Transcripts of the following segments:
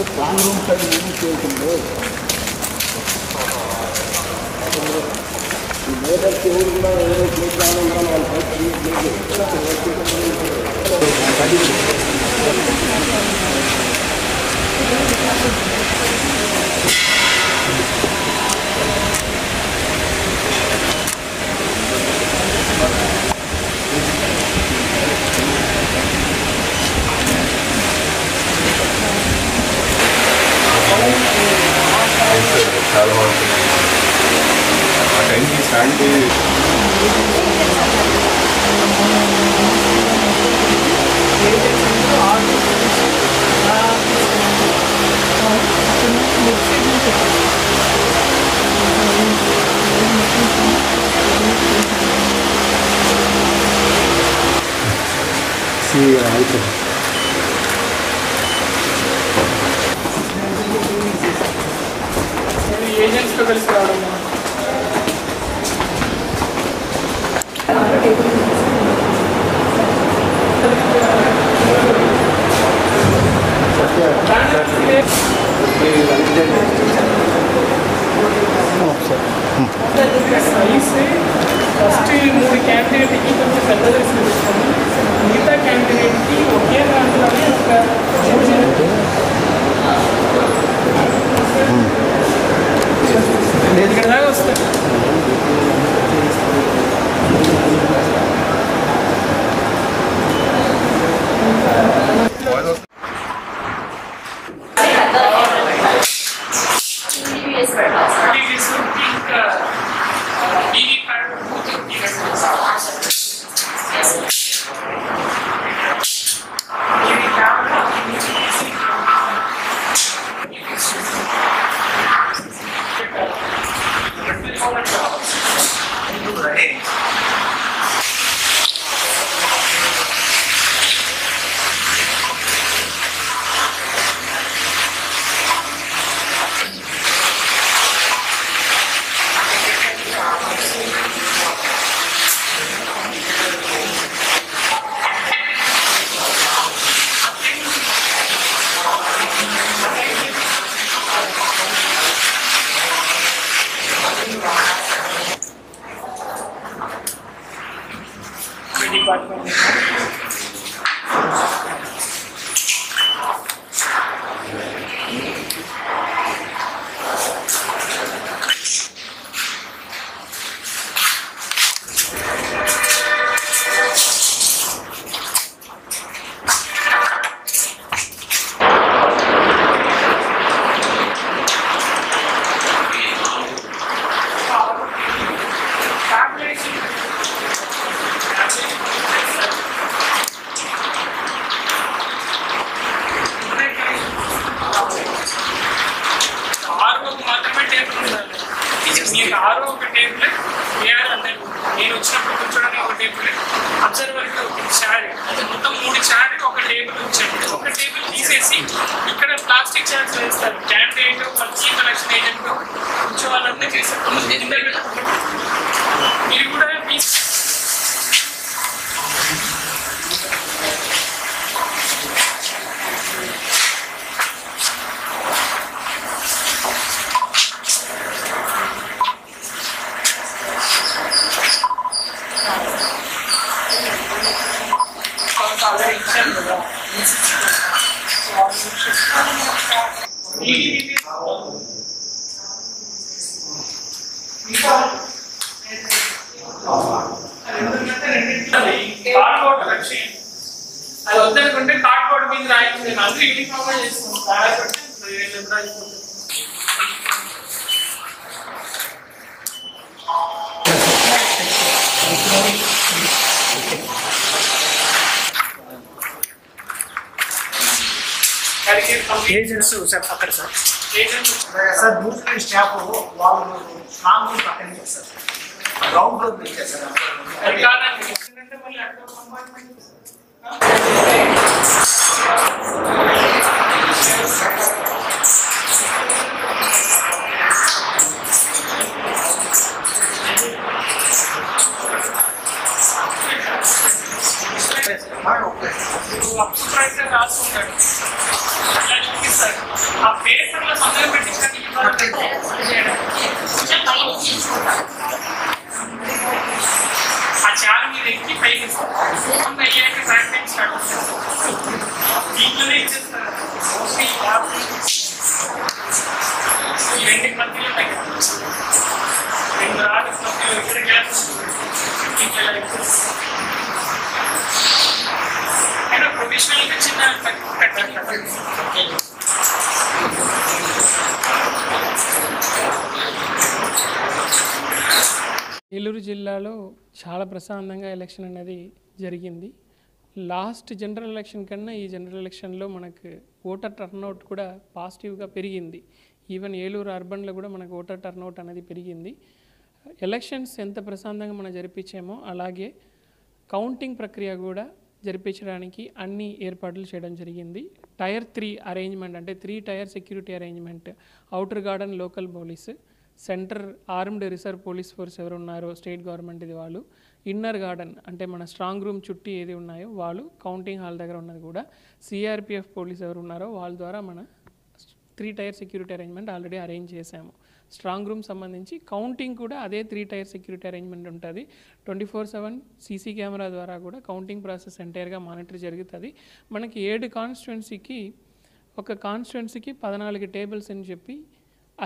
Strong room side use చేసింది labours ఎవరు కూడా ఏదో ప్లేస్ కావాలన్నా వాళ్ళు చాలా బాగుంటుంది ఆ టైంకి శాంతి ఏజెంట్స్తో కలిసి రావడం సైజ్ ఫస్ట్ 3 క్యాండిడేట్కి కొంచెం పెద్దగా తీసుకుంటాము మిగతా క్యాండిడేట్కి ఒకే దాంట్లోనే ఒక ఇక్కడ దాకా వస్తాయి డిపార్ట్మెంట్ మీకు ఆరో ఒక టేబుల్ ఏఆర్ అంటే నేను వచ్చినప్పుడు కూర్చోడానికి ఒక టేబుల్ అబ్జర్వర్కి ఒక చార్ మొత్తం 3 చార్ ఒక టేబుల్ ఉంచండి ఒక టేబుల్ తీసేసి ఇక్కడ ప్లాస్టిక్ చార్స్ వేస్తారు క్యాండిడేట్ కీ కలెక్షన్ ఏజెంట్ కూర్చో వాళ్ళంతా చేస్తారు మీరు కూడా కార్డ్బోర్డ్ వచ్చి అది వద్దనుకుంటే కార్డ్బోర్డ్ మీద రాయించింది అందరూ యూనిఫామ్ గా చేస్తాం ఏజెంట్స్ సార్ అక్కడ sir agents sir neutral staff వాళ్ళు స్ట్రాంగ్ పక్కన చేస్తారు గ్రౌండ్ ఫ్లోర్ ఇచ్చారు సార్ అది కాదండి ఎందుకంటే మళ్ళీ అక్కడ కంపార్ట్మెంట్ అప్స్ ప్రైస్ రాసుకుంటాడు అట్లా చూపిస్తారు ఫైల్ ఇస్తారు. ఓపెన్ అయ్యాక ట్రాన్సాక్షన్ స్టార్ట్ అవుతుంది. దీంట్లోనే ఇచ్చేస్తారు. మోస్ట్లీ యాప్ ఈ రెండింటి మధ్యలో రెండు రాళ్ళ మధ్యలో ఇక్కడ గ్యాస్ అయినా ప్రొఫెషనల్గా చిన్న కట్టాలి. ఏలూరు జిల్లాలో చాలా ప్రశాంతంగా ఎలక్షన్ అనేది జరిగింది. లాస్ట్ జనరల్ ఎలక్షన్ కన్నా ఈ జనరల్ ఎలక్షన్లో మనకు ఓటర్ టర్నౌట్ కూడా పాజిటివ్గా పెరిగింది. ఈవెన్ ఏలూరు అర్బన్లో కూడా మనకు ఓటర్ టర్నౌట్ అనేది పెరిగింది. ఎలక్షన్స్ ఎంత ప్రశాంతంగా మనం జరిపించామో అలాగే కౌంటింగ్ ప్రక్రియ కూడా జరిపించడానికి అన్ని ఏర్పాట్లు చేయడం జరిగింది. టైర్ 3 అరేంజ్మెంట్ అంటే 3 tier security arrangement, outer garden local police, centre armed reserve police force ఎవరు ఉన్నారో స్టేట్ గవర్నమెంట్ ఇది వాళ్ళు, ఇన్నర్ గార్డెన్ అంటే మన స్ట్రాంగ్ రూమ్ చుట్టూ ఏది ఉన్నాయో వాళ్ళు, కౌంటింగ్ హాల్ దగ్గర ఉన్నది కూడా సిఆర్పిఎఫ్ పోలీస్ ఎవరు ఉన్నారో వాళ్ళ ద్వారా మన 3 tier security arrangement already arrange చేశాము. స్ట్రాంగ్ రూమ్ సంబంధించి కౌంటింగ్ కూడా అదే 3 టైర్ సెక్యూరిటీ అరేంజ్మెంట్ ఉంటుంది. 24/7 సీసీ కెమెరా ద్వారా కూడా కౌంటింగ్ ప్రాసెస్ ఎంటైర్గా మానిటర్ జరుగుతుంది. మనకి 7 కాన్స్టిట్యున్సీకి ఒక కాన్స్టిట్యున్సీకి 14 టేబుల్స్ అని చెప్పి,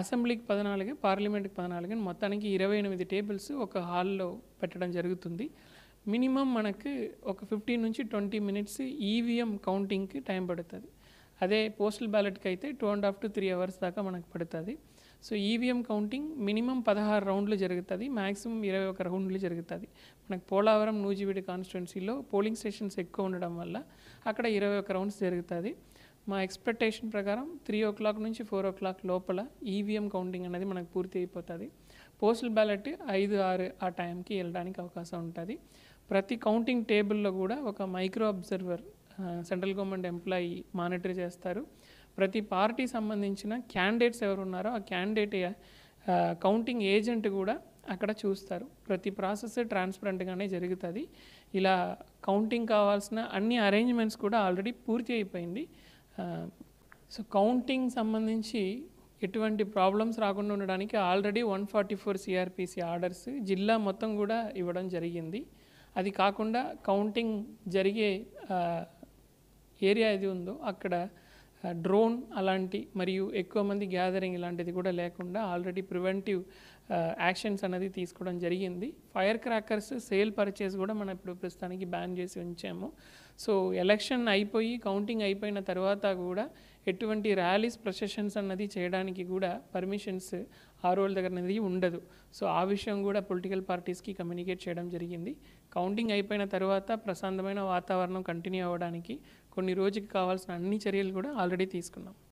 అసెంబ్లీకి 14, పార్లమెంట్కి 14, మొత్తానికి 28 టేబుల్స్ ఒక హాల్లో పెట్టడం జరుగుతుంది. మినిమం మనకు ఒక 15 నుంచి 20 మినిట్స్ ఈవీఎం కౌంటింగ్కి టైం పడుతుంది. అదే పోస్టల్ బ్యాలెట్కి అయితే 2.5 to 3 hours దాకా మనకు పడుతుంది. సో ఈవీఎం కౌంటింగ్ మినిమం 16 రౌండ్లు జరుగుతుంది, మ్యాక్సిమం 21 రౌండ్లు జరుగుతుంది. మనకు పోలవరం నూజివీడు కాన్స్టిట్యున్సీలో పోలింగ్ స్టేషన్స్ ఎక్కువ ఉండడం వల్ల అక్కడ 21 రౌండ్స్ జరుగుతుంది. మా ఎక్స్పెక్టేషన్ ప్రకారం 3 o'clock నుంచి 4 o'clock లోపల ఈవీఎం కౌంటింగ్ అనేది మనకు పూర్తి అయిపోతుంది. పోస్టల్ బ్యాలెట్ 5-6 ఆ టైంకి వెళ్ళడానికి అవకాశం ఉంటుంది. ప్రతి కౌంటింగ్ టేబుల్లో కూడా ఒక micro observer central government employee monitor చేస్తారు. ప్రతి పార్టీ సంబంధించిన క్యాండిడేట్స్ ఎవరు ఉన్నారో ఆ క్యాండిడేట్ కౌంటింగ్ ఏజెంట్ కూడా అక్కడ చూస్తారు. ప్రతి ప్రాసెస్ ట్రాన్స్పరెంట్గానే జరుగుతుంది. ఇలా కౌంటింగ్ కావాల్సిన అన్ని అరేంజ్మెంట్స్ కూడా ఆల్రెడీ పూర్తి అయిపోయింది. సో కౌంటింగ్ సంబంధించి ఎటువంటి ప్రాబ్లమ్స్ రాకుండా ఉండడానికి ఆల్రెడీ 144 సిఆర్పిసి ఆర్డర్స్ జిల్లా మొత్తం కూడా ఇవ్వడం జరిగింది. అది కాకుండా కౌంటింగ్ జరిగే ఏరియా ఏది ఉందో అక్కడ డ్రోన్ అలాంటి మరియు ఎక్కువ మంది గ్యాదరింగ్ ఇలాంటిది కూడా లేకుండా ఆల్రెడీ ప్రివెంటివ్ యాక్షన్స్ అనేది తీసుకోవడం జరిగింది. ఫైర్ క్రాకర్స్ సేల్ పర్చేస్ కూడా మనం ఇప్పుడు ప్రస్తుతానికి బ్యాన్ చేసి ఉంచాము. సో ఎలక్షన్ అయిపోయి కౌంటింగ్ అయిపోయిన తర్వాత కూడా ఎటువంటి ర్యాలీస్ ప్రొసెషన్స్ అన్నది చేయడానికి కూడా పర్మిషన్స్ ఆర్ఓల దగ్గర అనేది ఉండదు. సో ఆ విషయం కూడా పొలిటికల్ పార్టీస్కి కమ్యూనికేట్ చేయడం జరిగింది. కౌంటింగ్ అయిపోయిన తర్వాత ప్రశాంతమైన వాతావరణం కంటిన్యూ అవ్వడానికి కొన్ని రోజుకి కావాల్సిన అన్ని చర్యలు కూడా ఆల్రెడీ తీసుకున్నాం.